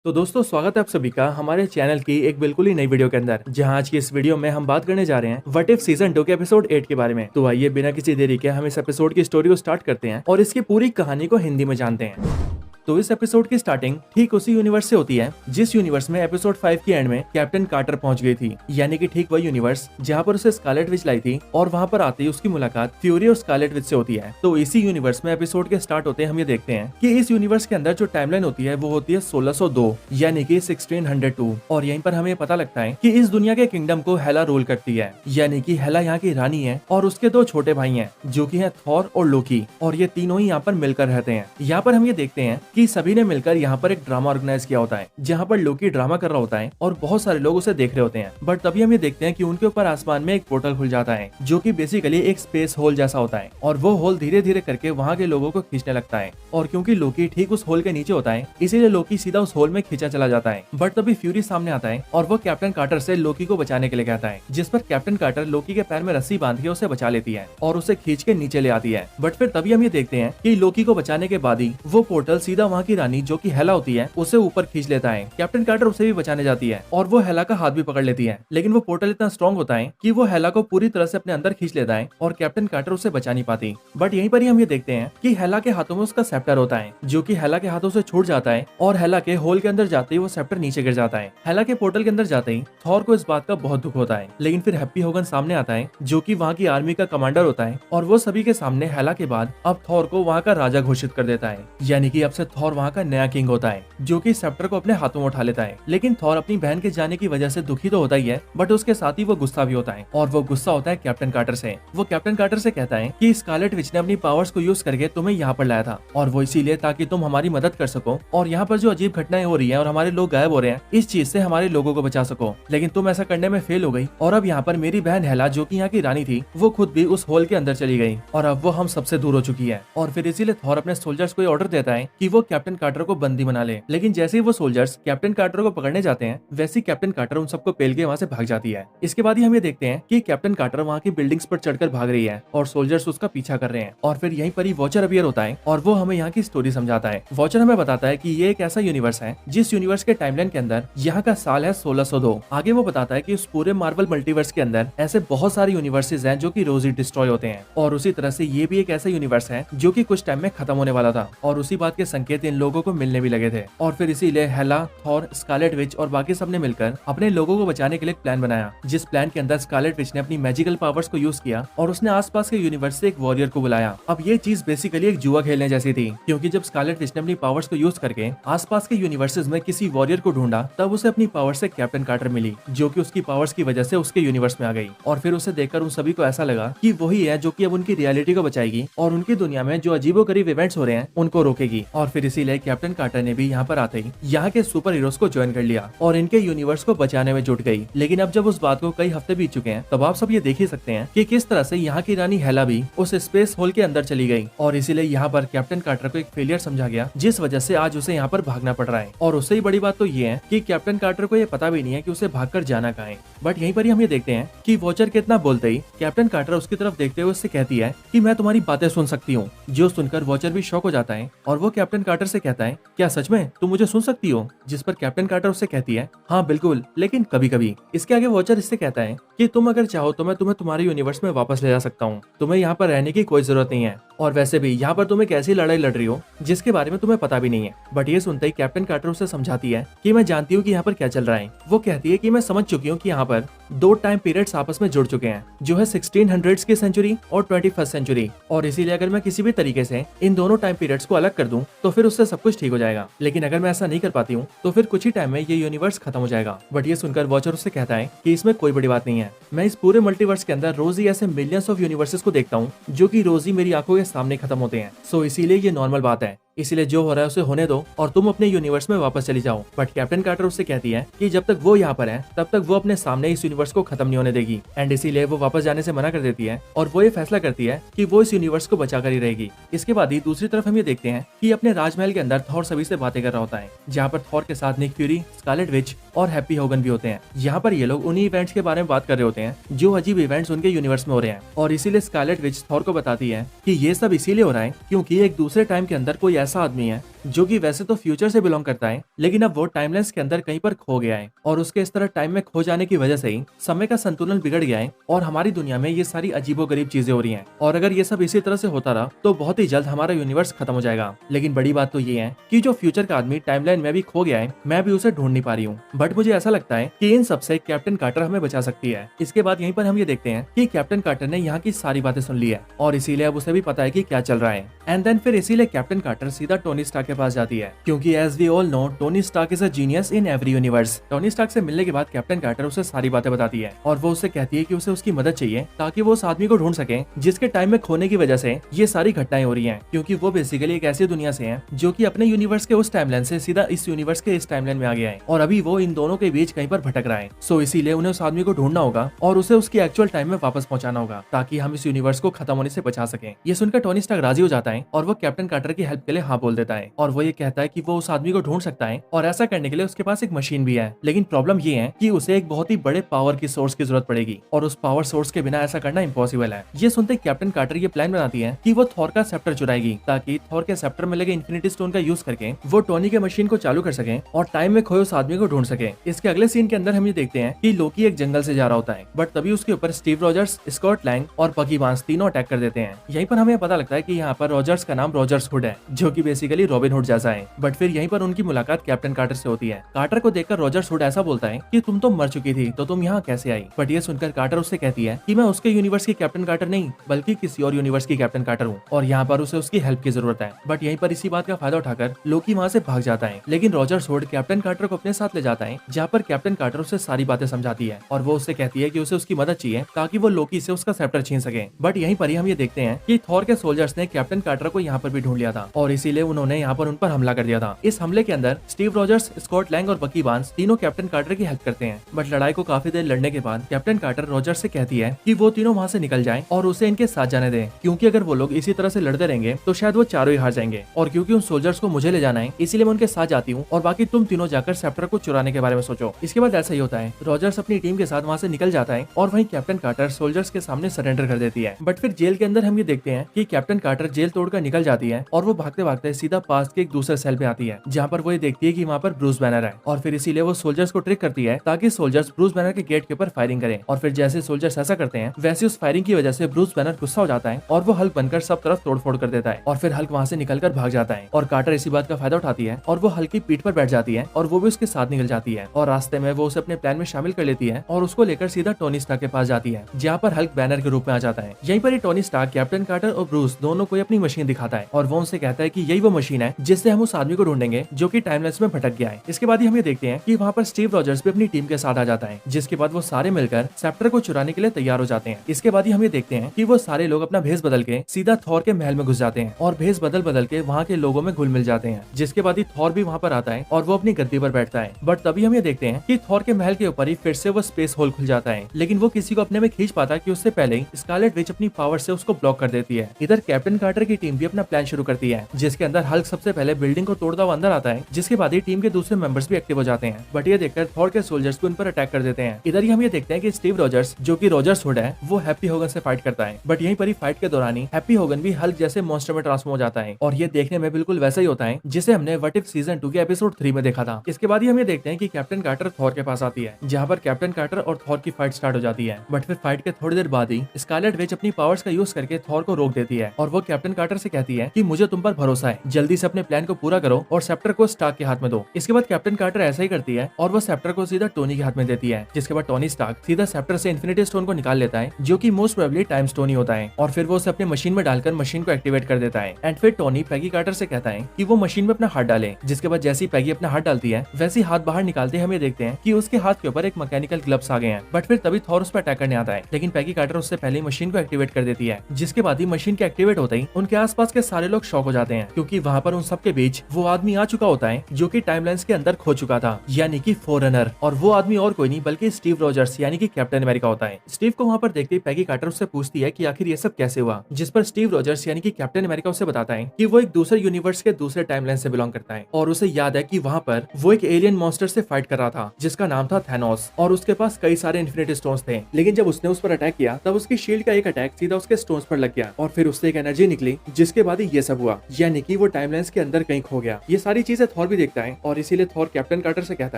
तो दोस्तों स्वागत है आप सभी का हमारे चैनल की एक बिल्कुल ही नई वीडियो के अंदर, जहां आज की इस वीडियो में हम बात करने जा रहे हैं व्हाट इफ सीजन 2 के एपिसोड 8 के बारे में। तो आइए बिना किसी देरी के हम इस एपिसोड की स्टोरी को स्टार्ट करते हैं और इसकी पूरी कहानी को हिंदी में जानते हैं। तो इस एपिसोड की स्टार्टिंग ठीक उसी यूनिवर्स से होती है जिस यूनिवर्स में एपिसोड 5 के एंड में कैप्टन कार्टर पहुंच गई थी, यानी कि ठीक वही यूनिवर्स जहां पर उसे स्कारलेट विच लाई थी और वहां पर आते ही उसकी मुलाकात फ्यूरी और स्कारलेट विच से होती है। तो इसी यूनिवर्स में एपिसोड के स्टार्ट होते हैं हम ये देखते हैं कि इस यूनिवर्स के अंदर जो टाइमलाइन होती है वो होती है 1602 यानी कि 1602, और यहीं पर हमें पता लगता है कि इस दुनिया के किंगडम को हेला रूल करती है, यानी कि हेला यहाँ की रानी है और उसके दो छोटे भाई हैं जो कि हैं थॉर और लोकी, और ये तीनों ही यहाँ पर मिलकर रहते हैं। यहाँ पर हम ये देखते हैं कि सभी ने मिलकर यहाँ पर एक ड्रामा ऑर्गेनाइज किया होता है जहाँ पर लोकी ड्रामा कर रहा होता है और बहुत सारे लोग उसे देख रहे होते हैं। बट तभी हम ये देखते हैं कि उनके ऊपर आसमान में एक पोर्टल खुल जाता है जो कि बेसिकली एक स्पेस होल जैसा होता है, और वो होल धीरे धीरे करके वहाँ के लोगों को खींचने लगता है। और क्योंकि लोकी ठीक उस होल के नीचे होता है इसीलिए लोकी सीधा उस होल में खींचा चला जाता है। बट तभी फ्यूरी सामने आता है और वो कैप्टन कार्टर से लोकी को बचाने के लिए कहता है, जिस पर कैप्टन कार्टर लोकी के पैर में रस्सी बांध के उसे बचा लेती है और उसे खींच के नीचे ले आती है। बट फिर तभी हम ये देखते हैं कि लोकी को बचाने के बाद ही वो पोर्टल सीधा वहाँ की रानी जो कि हेला होती है उसे ऊपर खींच लेता है। कैप्टन कार्टर उसे भी बचाने जाती है और वो हेला का हाथ भी पकड़ लेती है, लेकिन वो पोर्टल इतना स्ट्रॉन्ग होता है कि वो हेला को पूरी तरह से अपने अंदर खींच लेता है और कैप्टन कार्टर उसे बचा नहीं पाती। बट यहीं पर ही हम ये देखते हैं कि हेला के हाथों में उसका सेप्टर होता है जो कि हेला के हाथों से छूट जाता है और हेला के होल के अंदर जाते ही वो सेप्टर नीचे गिर जाता है। हेला के पोर्टल के अंदर जाते ही थॉर को इस बात का बहुत दुख होता है, लेकिन फिर हैप्पी होगन सामने आता है जो कि वहाँ की आर्मी का कमांडर होता है और वो सभी के सामने हेला के बाद अब थॉर को वहाँ का राजा घोषित कर देता है, यानी कि अब से थॉर वहाँ का नया किंग होता है जो कि सेप्टर को अपने हाथों में उठा लेता है। लेकिन थॉर अपनी बहन के जाने की वजह से दुखी तो होता ही है, बट उसके साथ ही वो गुस्सा भी होता है, और वो गुस्सा होता है कैप्टन कार्टर से। वो कैप्टन कार्टर से कहता है कि स्कारलेट विच ने अपनी पावर्स को यूज करके तुम्हें यहाँ पर लाया था, और वो इसीलिए ताकि तुम हमारी मदद कर सको और यहाँ पर जो अजीब घटनाएं हो रही है और हमारे लोग गायब हो रहे हैं इस चीज से हमारे लोगों को बचा सको। लेकिन तुम ऐसा करने में फेल हो गई और अब यहाँ पर मेरी बहन हेला जो कि यहाँ की रानी थी वो खुद भी उस होल के अंदर चली गई और अब वो हम सबसे दूर हो चुकी है। और फिर इसीलिए थॉर अपने सोल्जर्स को ऑर्डर देता है कि वो कैप्टन कार्टर को बंदी बना ले। लेकिन जैसे ही वो सोल्जर्स कैप्टन कार्टर को पकड़ने जाते हैं वैसे कैप्टन कार्टर उन सबको पेल के वहाँ से भाग जाती है। इसके बाद ही हम ये देखते हैं कि कैप्टन कार्टर वहाँ की बिल्डिंग्स पर चढ़कर भाग रही है और सोल्जर्स उसका पीछा कर रहे हैं। और फिर यहीं पर ही वॉचर अपीयर होता है और वो हमें यहाँ की स्टोरी समझाता है। वॉचर हमें बताता है कि ये एक ऐसा यूनिवर्स है जिस यूनिवर्स के टाइमलाइन के अंदर यहाँ का साल है 1602। आगे वो बताता है कि उस पूरे मार्वल मल्टीवर्स के अंदर ऐसे बहुत सारे यूनिवर्सेस हैं जो कि रोज ही डिस्ट्रॉय होते हैं, और उसी तरह से ये भी एक ऐसा यूनिवर्स है जो कि कुछ टाइम में खत्म होने वाला था, और उसी बात के संकेत इन लोगों को मिलने भी लगे थे। और फिर इसीलिए हेला, थॉर, स्कारलेट विच और बाकी सब ने मिलकर अपने लोगों को बचाने के लिए एक प्लान बनाया, जिस प्लान के अंदर स्कारलेट विच ने अपनी मैजिकल पावर्स को यूज किया और उसने आसपास के यूनिवर्स से एक वॉरियर को बुलाया। अब ये चीज बेसिकली एक जुआ खेलने जैसी थी, क्योंकि जब स्कारलेट विच ने अपनी पावर्स को यूज करके आसपास के यूनिवर्सेस में किसी वॉरियर को ढूंढा तब उसे अपनी पावर से कैप्टन कार्टर मिली जो कि उसकी पावर्स की वजह से उसके यूनिवर्स में आ गई। और फिर उसे देखकर उन सभी को ऐसा लगा कि वही है जो कि अब उनकी रियलिटी को बचाएगी और उनकी दुनिया में जो अजीबोगरीब इवेंट्स हो रहे हैं उनको रोकेगी। और फिर इसीलिए कैप्टन कार्टर ने भी यहाँ पर आते ही यहाँ के सुपर हीरोज को ज्वाइन कर लिया और इनके यूनिवर्स को बचाने में जुट गई। लेकिन अब जब उस बात को कई हफ्ते बीत चुके हैं तब आप सब ये देख ही सकते हैं कि किस तरह से यहाँ की रानी हेला भी उस स्पेस होल के अंदर चली गई, और इसीलिए यहाँ पर कैप्टन कार्टर को एक फेलियर समझा गया जिस वजह से आज उसे यहाँ पर भागना पड़ रहा है। और उससे ही बड़ी बात तो ये है कि कैप्टन कार्टर को ये पता भी नहीं है कि उसे भागकर जाना कहाँ है। बट यहीं पर ही हम ये देखते हैं कि वॉचर के इतना बोलते ही कैप्टन कार्टर उसकी तरफ देखते हुए उससे कहती है कि मैं तुम्हारी बातें सुन सकती हूँ, जो सुनकर वॉचर भी शॉक हो जाता है और वो कैप्टन कार्टर से कहता है क्या सच में तुम मुझे सुन सकती हो? जिस पर कैप्टन कार्टर उससे कहती है हाँ बिल्कुल, लेकिन कभी कभी। इसके आगे वॉचर इससे कहता है कि तुम अगर चाहो तो मैं तुम्हें तुम्हारे यूनिवर्स में वापस ले जा सकता हूँ, तुम्हें यहाँ पर रहने की कोई जरूरत नहीं है, और वैसे भी यहाँ पर तुम एक ऐसी लड़ाई लड़ रही हो जिसके बारे में तुम्हें पता भी नहीं है। बट ये सुनते ही कैप्टन कार्टर उसे समझाती है कि मैं जानती हूँ कि यहाँ पर क्या चल रहा है। वो कहती है कि मैं समझ चुकी हूँ कि यहाँ पर दो टाइम पीरियड्स आपस में जुड़ चुके हैं, जो है 1600s की सेंचुरी और 21st सेंचुरी, और इसीलिए अगर मैं किसी भी तरीके से इन दोनों टाइम पीरियड्स को अलग कर दूं तो फिर उससे सब कुछ ठीक हो जाएगा। लेकिन अगर मैं ऐसा नहीं कर पाती हूँ तो फिर कुछ ही टाइम में ये यूनिवर्स खत्म हो जाएगा। बट ये सुनकर वॉचर उससे कहता है कि इसमें कोई बड़ी बात नहीं है, मैं इस पूरे मल्टीवर्स के अंदर रोज ही ऐसे मिलियंस ऑफ यूनिवर्सेस को देखता हूँ जो कि रोज ही मेरी आंखों के सामने खत्म होते हैं। सो इसीलिए ये नॉर्मल बात है, इसीलिए जो हो रहा है उसे होने दो और तुम अपने यूनिवर्स में वापस चली जाओ। बट कैप्टन कार्टर उससे कहती है कि जब तक वो यहाँ पर है तब तक वो अपने सामने इस यूनिवर्स को खत्म नहीं होने देगी, एंड इसीलिए वो वापस जाने से मना कर देती है और वो ये फैसला करती है कि वो इस यूनिवर्स को बचा कर ही रहेगी। इसके बाद ही दूसरी तरफ हम ये देखते हैं कि अपने राजमहल के अंदर थॉर सभी से बातें कर रहा होता है, जहाँ पर थॉर के साथ निक फ्यूरी, स्कारलेट विच और हैप्पी होगन भी होते हैं। यहाँ पर ये लोग उन्हीं इवेंट्स के बारे में बात कर रहे होते हैं जो अजीब इवेंट्स उनके यूनिवर्स में हो रहे हैं, और इसीलिए स्कारलेट विच थॉर को बताती है कि ये सब इसीलिए हो रहा है क्योंकि एक दूसरे टाइम के अंदर कोई ऐसा आदमी है जो कि वैसे तो फ्यूचर से बिलोंग करता है, लेकिन अब वो टाइमलाइंस के अंदर कहीं पर खो गया है और उसके इस तरह टाइम में खो जाने की वजह से ही समय का संतुलन बिगड़ गया है और हमारी दुनिया में ये सारी अजीबोगरीब चीजें हो रही हैं। और अगर ये सब इसी तरह से होता रहा तो बहुत ही जल्द हमारा यूनिवर्स खत्म हो जाएगा। लेकिन बड़ी बात तो ये है कि जो फ्यूचर का आदमी टाइमलाइन में भी खो गया है, मैं भी उसे ढूंढ नहीं पा रही हूँ। बट मुझे ऐसा लगता है कि इन सबसे कैप्टन कार्टर हमें बचा सकती है। इसके बाद यहीं पर हम ये देखते हैं कि कैप्टन कार्टर ने यहाँ की सारी बातें सुन ली है और इसीलिए अब उसे भी पता है कि क्या चल रहा है। एंड देन फिर इसीलिए कैप्टन कार्टर सीधा टोनी स्टार्क के पास जाती है, क्योंकि as we all know Tony Stark is a genius in every universe. Tony Stark से मिलने के बाद कैप्टन कार्टर उसे सारी बातें बताती है और वो उससे कहती है कि उसे उसकी मदद चाहिए ताकि वो उस आदमी को ढूंढ सके जिसके टाइम में खोने की वजह से ये सारी घटनाएं हो रही हैं, क्योंकि वो बेसिकली एक ऐसी दुनिया से है जो कि अपने यूनिवर्स के उस टाइमलाइन से सीधा इस यूनिवर्स के इस टाइमलाइन में आ गया है और अभी वो इन दोनों के बीच कहीं पर भटक रहा है। सो इसीलिए उन्हें उस आदमी को ढूंढना होगा और उसे उसकी एक्चुअल टाइम में वापस पहुंचाना होगा ताकि हम इस यूनिवर्स को खत्म होने से बचा सके। ये सुनकर टोनी स्टार्क राजी हो जाता है और वो कैप्टन कार्टर की हेल्प के लिए हाँ बोल देता है और वो ये कहता है कि वो उस आदमी को ढूंढ सकता है और ऐसा करने के लिए उसके पास एक मशीन भी है। लेकिन प्रॉब्लम ये है कि उसे एक बहुत ही बड़े पावर की सोर्स की जरूरत पड़ेगी और उस पावर सोर्स के बिना ऐसा करना इम्पॉसिबल है। ये सुनते कैप्टन कार्टर ये प्लान बनाती है कि वो थॉर का सेप्टर चुराएगी ताकि थॉर के सेप्टर में लगे इन्फिनिटी स्टोन का यूज करके वो टोनी के मशीन को चालू कर सके और टाइम में खोए उस आदमी को ढूंढ सके। इसके अगले सीन के अंदर हम ये देखते हैं कि लोकी एक जंगल से जा रहा होता है, बट तभी उसके ऊपर स्टीव रॉजर्स, स्कॉट लैंग और बकी बार्न्स तीनों अटैक कर देते हैं। यहीं पर हमें पता लगता है कि यहाँ पर रॉजर्स का नाम रॉजर्स हुड है, जो कि बेसिकली रॉबिन हुड जैसा है। बट फिर यहीं पर उनकी मुलाकात कैप्टन कार्टर से होती है। कार्टर को देखकर रॉजर्स हुड ऐसा बोलता है कि तुम तो मर चुकी थी तो तुम यहाँ कैसे आई। बट ये सुनकर कार्टर उससे कहती है कि मैं उसके यूनिवर्स की कैप्टन कार्टर नहीं बल्कि किसी और यूनिवर्स की कैप्टन कार्टर हूँ और यहाँ पर उसे उसकी हेल्प की जरूरत है। बट यहीं पर इसी बात का फायदा उठाकर लोकी वहाँ से भाग जाता है, लेकिन रॉजर्स हुड कैप्टन कार्टर को अपने साथ ले जाता है, जहाँ पर कैप्टन कार्टर उसे सारी बातें समझाती है और वो उससे कहती है कि उसे उसकी मदद चाहिए ताकि वो लोकी से उसका सेप्टर छीन सके। बट यहीं पर ही हम ये देखते हैं कि थॉर के सोल्जर्स ने कैप्टन कार्टर को यहाँ पर भी ढूंढ लिया था और इसीलिए उन्होंने यहाँ पर उन पर हमला कर दिया था। इस हमले के अंदर स्टीव रॉजर्स, स्कॉट लैंग और बकी बार्न्स तीनों कैप्टन कार्टर की हेल्प करते हैं। बट लड़ाई को काफी देर लड़ने के बाद कैप्टन कार्टर रॉजर्स से कहती है कि वो तीनों वहाँ से निकल जाएं और उसे इनके साथ जाने दें, क्योंकि अगर वो लोग इसी तरह से लड़ते रहेंगे तो शायद वो चारों ही हार जाएंगे। और क्योंकि उन सोल्जर्स को मुझे ले जाना है इसलिए मैं उनके साथ जाती हूँ और बाकी तुम तीनों जाकर सेप्टर को चुराने के बारे में सोचो। इसके बाद ऐसा ही होता है, रॉजर्स अपनी टीम के साथ वहाँ से निकल जाता है और वहीं कैप्टन कार्टर सोल्जर्स के सामने सरेंडर कर देती है। बट फिर जेल के अंदर हम ये देखते हैं कि कैप्टन कार्टर जेल तोड़कर निकल जाती है और वो भागते भागते सीधा पास के एक दूसरे सेल पे आती है, जहाँ पर वो ये देखती है कि वहाँ पर ब्रूस बैनर है और फिर इसीलिए वो सोल्जर्स को ट्रिक करती है ताकि सोल्जर्स ब्रूस बैनर के गेट के ऊपर फायरिंग करें। और फिर जैसे सोल्जर्स ऐसा करते हैं वैसे उस फायरिंग की वजह से ब्रूस बैनर गुस्सा हो जाता है और वो हल्क बनकर सब तरफ तोड़फोड़ कर देता है और फिर हल्क वहाँ से निकलकर भाग जाता है और कार्टर इसी बात का फायदा उठाती है और वो हल्क की पीठ पर बैठ जाती है और वो भी उसके साथ निकल जाती है और रास्ते में वो उसे अपने प्लान में शामिल कर लेती है और उसको लेकर सीधा टोनी स्टार्क के पास जाती है, जहाँ पर हल्क बैनर के रूप में आ जाता है। यहीं पर ही टोनी स्टार्क कैप्टन कार्टर और ब्रूस दोनों को अपनी मशीन दिखाता है और वो उनसे कहता है कि यही वो मशीन है जिससे हम उस आदमी को ढूंढेंगे जो कि टाइमलाइंस में भटक गया है। इसके बाद ही हम ये देखते हैं कि वहाँ पर स्टीव रॉजर्स भी अपनी टीम के साथ आ जाता है, जिसके बाद वो सारे मिलकर सेप्टर को चुराने के लिए तैयार हो जाते हैं। इसके बाद ही हम ये देखते हैं कि वो सारे लोग अपना भेस बदल के सीधा थॉर के महल में घुस जाते हैं और भेस बदल बदल के वहाँ के लोगों में घुल मिल जाते हैं। जिसके बाद ही थॉर भी वहाँ पर आता है और वो अपनी गद्दी पर बैठता है। बट तभी हम ये देखते हैं कि थॉर के महल के ऊपर ही फिर से वो स्पेस होल खुल जाता है, लेकिन वो किसी को अपने में खींच पाता कि उससे पहले ही स्कारलेट विच अपनी पावर से उसको ब्लॉक कर देती है। इधर कैप्टन कार्टर की टीम भी अपना प्लान शुरू करती है, जिसके अंदर हल्क सबसे पहले बिल्डिंग को तोड़ता हुआ अंदर आता है, जिसके बाद ही टीम के दूसरे मेंबर्स भी एक्टिव हो जाते हैं। बट ये देखकर थॉर के सोल्जर्स भी उन पर अटैक कर देते हैं। इधर ही हम ये देखते हैं कि स्टीव रॉजर्स, जो कि रॉजर्स हुड है, वो हैप्पी होगन से फाइट करता है। बट यहीं पर ही फाइट के दौरान ही हैप्पी होगन भी हल्क जैसे मॉन्स्टर में ट्रांसफॉर्म हो जाता है और ये देखने में बिल्कुल वैसा ही होता है जिसे हमने व्हाट इफ सीजन 2 के एपिसोड 3 में देखा था। इसके बाद ही हम ये देखते हैं कि कैप्टन कार्टर थॉर के पास आती है, जहाँ पर कैप्टन कार्टर और थॉर की फाइट स्टार्ट हो जाती है। बट फिर फाइट के थोड़ी देर बाद ही स्कारलेट विच अपनी पावर्स का यूज करके थॉर को रोक देती है और वो कैप्टन कार्टर से कहती है कि मुझे तुम पर भरोसा है, जल्दी से अपने प्लान को पूरा करो और सेप्टर को स्टार्क के हाथ में दो। इसके बाद कैप्टन कार्टर ऐसा ही करती है और वो सेप्टर को सीधा टोनी के हाथ में देती है, जिसके बाद टोनी स्टार्क सीधा सेप्टर से इन्फिनिटी स्टोन को निकाल लेता है, जो कि मोस्ट प्रोबेबली टाइम स्टोन ही होता है, और फिर वो उसे अपने मशीन में डालकर मशीन को एक्टिवेट कर देता है। एंड फिर टोनी पैगी कार्टर से कहता है कि वो मशीन में अपना हाथ डाले, जिसके बाद जैसी पैगी अपना हाथ डालती है वैसे हाथ बाहर निकालते हम ये देखते हैं कि उसके हाथ के ऊपर एक मैकेनिकल ग्लव्स आ गए हैं। बट फिर तभी थॉर उस पर अटैक करने आता है, लेकिन पैगी कार्टर उससे पहले मशीन को एक्टिवेट कर देती है, जिसके बाद ही मशीन के एक्टिवेट होते ही उनके आसपास के सारे लोग शॉक हो जाते हैं, क्योंकि वहाँ पर उन सबके बीच वो आदमी आ चुका होता है जो कि टाइमलाइंस के अंदर खो चुका था, यानी कि फोरनर। और वो आदमी और कोई नहीं बल्कि स्टीव रॉजर्स यानी कि कैप्टन अमेरिका होता है। स्टीव को वहाँ पर देखते ही पैगी कार्टर उससे पूछती है कि आखिर ये सब कैसे हुआ, जिस पर स्टीव रॉजर्स यानी कि कैप्टन अमेरिका उसे बताता है कि वो एक दूसरे यूनिवर्स के दूसरे टाइमलाइन से बिलोंग करता है और उसे याद है कि वहाँ पर वो एक एलियन मॉन्स्टर से फाइट कर रहा था जिसका नाम था थैनोस, और उसके पास कई सारे इन्फिनिटी स्टोन्स थे। लेकिन जब उसने उस पर अटैक किया तब उसकी शील्ड का एक अटैक सीधा उसके स्टोन्स पर लग गया और फिर उससे एक एनर्जी निकली, जिसके बाद ही ये सब हुआ, यानी कि वो टाइमलाइंस के अंदर कहीं खो गया। ये सारी चीजें थॉर भी देखता है और इसीलिए थॉर कैप्टन कार्टर से कहता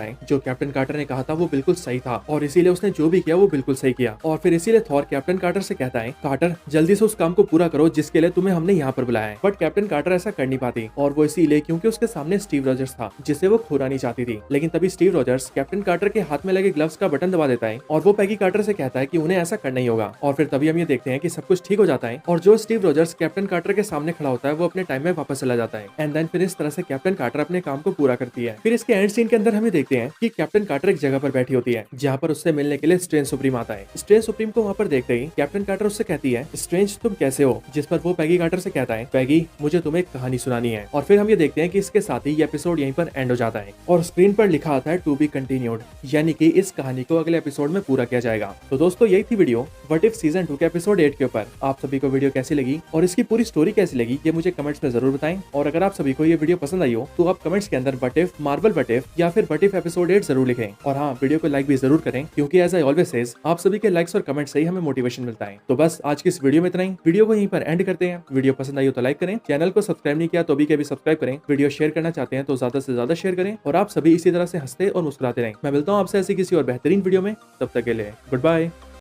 है जो कैप्टन कार्टर ने कहा था वो बिल्कुल सही था और इसीलिए उसने जो भी किया वो बिल्कुल सही किया। और फिर इसीलिए थॉर कैप्टन कार्टर से कहता है कार्टर जल्दी से उस काम को पूरा करो जिसके लिए तुम्हें हमने यहाँ पर बुलाया है। बट कैप्टन कार्टर ऐसा कर नहीं पाती और वो इसीलिए क्योंकि उसके सामने स्टीव रॉजर्स था जिसे वो खोना नहीं चाहती थी। लेकिन तभी स्टीव रॉजर्स कैप्टन कार्टर के हाथ में लगे ग्लव्स का बटन दबा देता है और वो पैगी कार्टर से कहता है कि उन्हें ऐसा करना ही होगा। और फिर तभी हम ये देखते हैं कि सब कुछ ठीक हो जाता है और जो स्टीव रॉजर्स कैप्टन कार्टर के सामने खड़ा होता है वो अपने टाइम में वापस चला जाता है। एंड देन फिर इस तरह से कैप्टन कार्टर अपने काम को पूरा करती है। फिर इसके एंड सीन के अंदर हम देखते हैं कि कैप्टन कार्टर एक जगह पर बैठी होती है जहाँ पर उससे मिलने के लिए स्ट्रेंज सुप्रीम आता है। स्ट्रेंज सुप्रीम को वहाँ पर देखते ही कैप्टन कार्टर उससे कहती है स्ट्रेंज तुम कैसे हो, जिस पर वो पैगी कार्टर से कहता है पैगी मुझे तुम्हें एक कहानी सुनानी है। और फिर हम ये देखते हैं कि इसके साथ ही ये एपिसोड यहीं पर एंड हो जाता है और स्क्रीन पर लिखा आता है टू बी कंटिन्यूड, यानी कि इस कहानी को अगले एपिसोड में पूरा किया जाएगा। तो दोस्तों यही थी वीडियो व्हाट इफ सीजन 2 के एपिसोड 8 के ऊपर। आप सभी को वीडियो कैसी लगी और इसकी पूरी स्टोरी कैसी लगी ये मुझे कमेंट्स में जरूर बताएं। और अगर आप सभी को ये वीडियो पसंद आई हो तो आप कमेंट्स के अंदर what if, Marvel what if या फिर व्हाट इफ एपिसोड 8 जरूर लिखें। और हाँ, वीडियो को लाइक भी जरूर करें क्योंकि एज आई ऑलवेज सेज आप सभी के लाइक्स और कमेंट्स से ही हमें मोटिवेशन मिलता है। तो बस आज की इस वीडियो में इतना ही। वीडियो को यहीं पर एंड करते हैं। वीडियो पसंद आई हो तो लाइक करें, चैनल को सब्सक्राइब नहीं किया तो भी सब्सक्राइब करें, वीडियो शेयर करना चाहते हैं तो ज्यादा से ज्यादा शेयर करें और आप सभी इसी तरह से हंसते और मुस्कुराते रहें। मैं मिलता हूँ आपसे ऐसी किसी और बेहतरीन वीडियो में, तब तक के लिए गुड बाय।